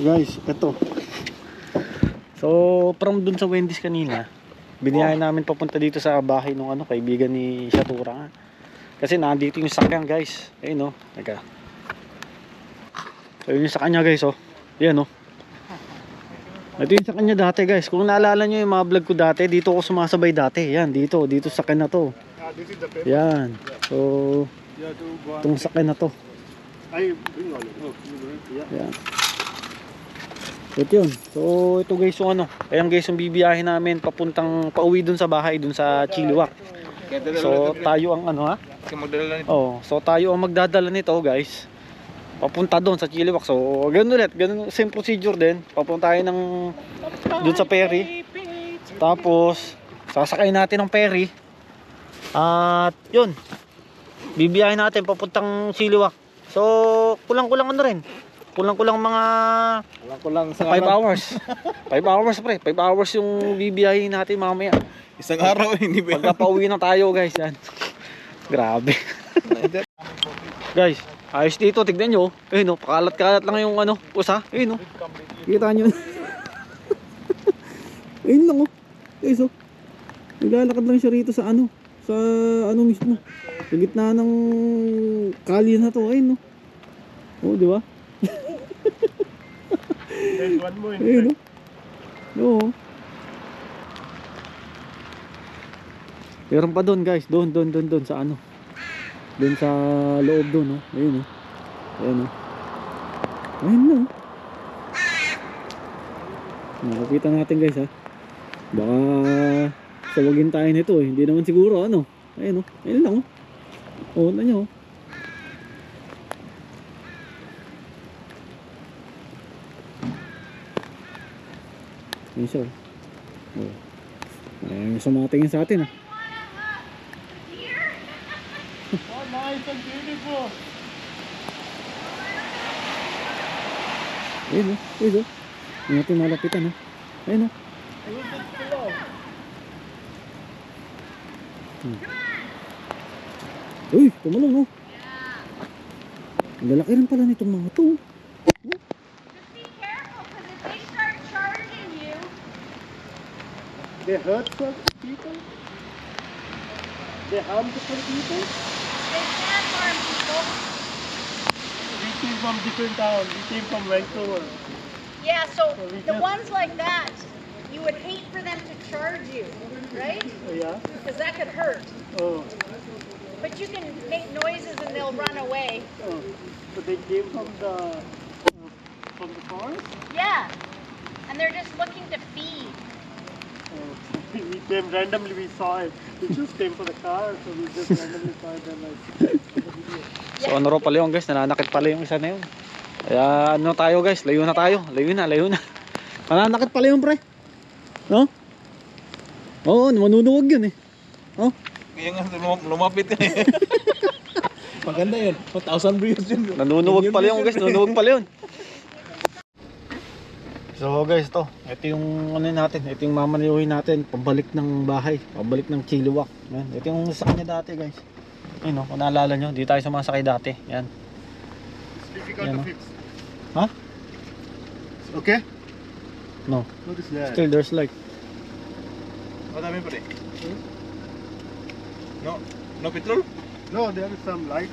Guys, ito. So, from dun sa Wendy's kanina, biniyahin namin papunta dito sa bahay ng kaibigan ni Shatura. Kasi nandito yung sakyan, guys. Ayun, no. Teka. So, yun yung sa kanya, guys, oh. Yan, oh. Ito yung sa kanya dati, guys. Kung naalala nyo yung mga vlog ko dati, dito ako sumasabay dati. Yan, dito sa sakyan na to. Yan. So, itong sakyan na to. Yan. Ito yun. So, ito guys yung ayan guys yung bibiyahin namin pauwi dun sa bahay, dun sa Chilliwack. So, tayo ang so tayo ang magdadala nito, guys. Papunta doon sa Chilliwack. So, ganun ulit. Ganun, same procedure din. Papunta tayo doon sa ferry. Tapos, sasakay natin ng ferry. At, yun. Bibiyahin natin papuntang Chilliwack. So, kulang-kulang rin. Kulang-kulang mga 5 hours. 5 hours, pre. 5 hours yung bibiyahin natin mamaya. Isang araw, hindi ba? Pagka pauwi na tayo, guys. Yan. Grabe. Guys. Ayos dito, tignan nyo. Ayun, pakalat-kalat lang yung usa. Ayun, kita nyo. Ayun lang, guys, naglalakad lang siya rito sa mismo. Sa gitna ng kalye na to. Ayun, di ba? Ayun, oo. Meron pa doon, guys. Doon sa doon sa loob doon, ayun, ayun, ayun na, nakapitan natin, guys, baka sawagin tayo nito, hindi naman siguro, ayun, ayun lang, na nyo, ayun siya, ayun, sumatingin sa atin, Nice and beautiful. Ayun, ayun, hindi natin malapitan, ayun, uy, tumalong, ang lalaki rin pala nitong mga to. Just be careful, because if they start charging you, They hurt some people. They harm different people. they can harm people. We came from different towns. We came from Vancouver. Yeah, so we the just- ones like that, you would hate for them to charge you, right? Yeah. Because that could hurt. Oh. But you can make noises and they'll run away. Oh. So they came from the forest. Yeah. And they're just looking to feed. Oh. We came randomly. We saw it. We just came for the car, so we just randomly saw it and So raw pala yun, guys, nananakit pala yung isa na yun. Kaya tayo, guys, layo na tayo. Layo na. Nananakit pala yung pre. No? Oo, manunuwag yun Kaya nga lumapit Maganda yun. 1,000 views yun. Nanunuwag pala yun, guys. Nanunuwag pala yun. So guys, ito yung natin, ito yung mamaniyuhin natin pabalik ng bahay, pabalik ng Chilliwack. Yan, ito yung sa kanya dati, guys. Ayun, kung naalala nyo, di tayo sumasakay dati. Yan. It's difficult Yan, to no? fix. Huh? Okay. No, What is that? still there's light. Madami pa rin. No petrol? No, there is some light.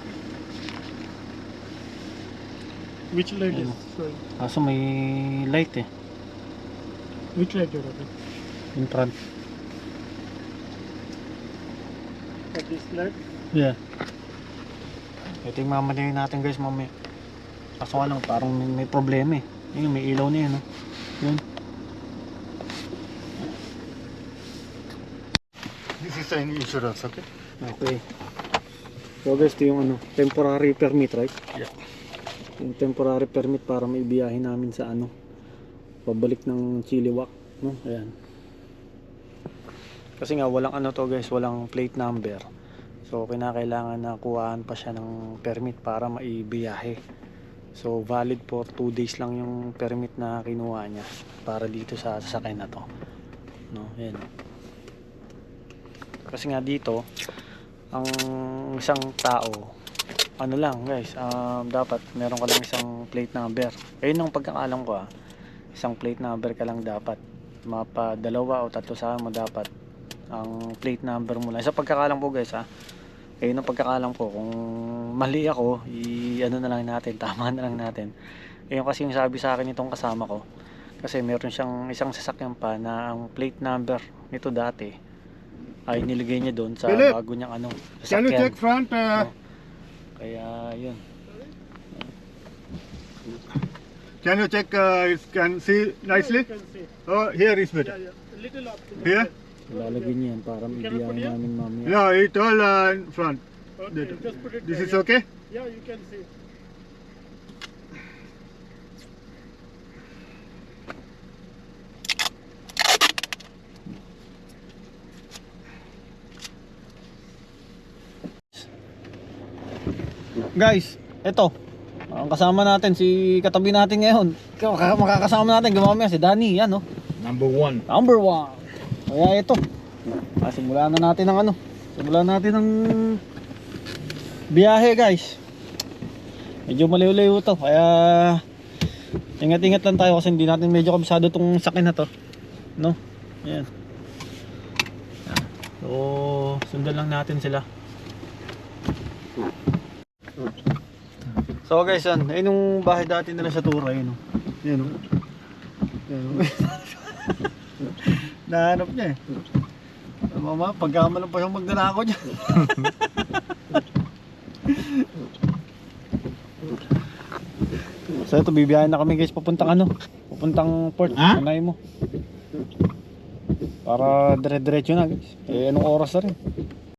Which light is? Sorry. Kaso may light Which light you're talking? in front. But this light? Yeah. Ito yung mamaniyuhin natin, guys, mamaya. Kaso nga lang, parang may problema Yun, may ilaw na yun, Yun. This is an insurance, okay? Okay. So guys, ito yung temporary permit, right? Yeah. Yung temporary permit para maibiyahin namin sa pabalik ng Chilliwack, no? Ayan. Kasi nga walang to, guys, walang plate number. So kinakailangan na kuhaan pa siya ng permit para maibiyahe. So valid for 2 days lang yung permit na kinuha niya para dito sa sasakyan na to, no? Ayan. Kasi nga dito ang isang tao ano lang guys, dapat meron ka lang isang plate number. Ayun ang pagkakalam ko isang plate number ka lang dapat. Mapa 2 o 3 sa mo dapat ang plate number mo lang. Sa pagkakalam ko guys ayun ang pagkakalam ko. Kung mali ako, ano na lang natin, tama na lang natin. Ayun kasi yung sabi sa akin itong kasama ko. Kasi meron siyang isang sasakyan pa na ang plate number nito dati ay niligay niya doon sa Philip, bago niyang Can you sasakyan. check front? Kaya yun. Can you check? Can see nicely? You can see. Oh, here is better. Yeah, yeah. A little up. To the Here? Lalagyan niya yan para maibiyahin namin mamaya. No, it all in front. Okay, just put it This there, is yeah. okay? Yeah, you can see. Guys, eto. Ang kasama natin, si katabi natin ngayon. Makakasama natin, gumamaya si Danny, yan Number 1. Number 1. Kaya ito. Simulan na natin ng simulan natin ng biyahe guys. Medyo malayo-layo to. Kaya ingat-ingat lang tayo kasi hindi natin medyo kabisado tong sakin na to. No? Yan. So, sundan lang natin sila. So guys, ayun yung bahay dati nila sa Tura, yun. Yan o. Nahanap niya Mama, pagkamalan pa siyang magdala ako dyan. So ito, bibiyahin na kami guys papuntang port. Anay mo. Para dire-diretso na guys. Anong oras na rin?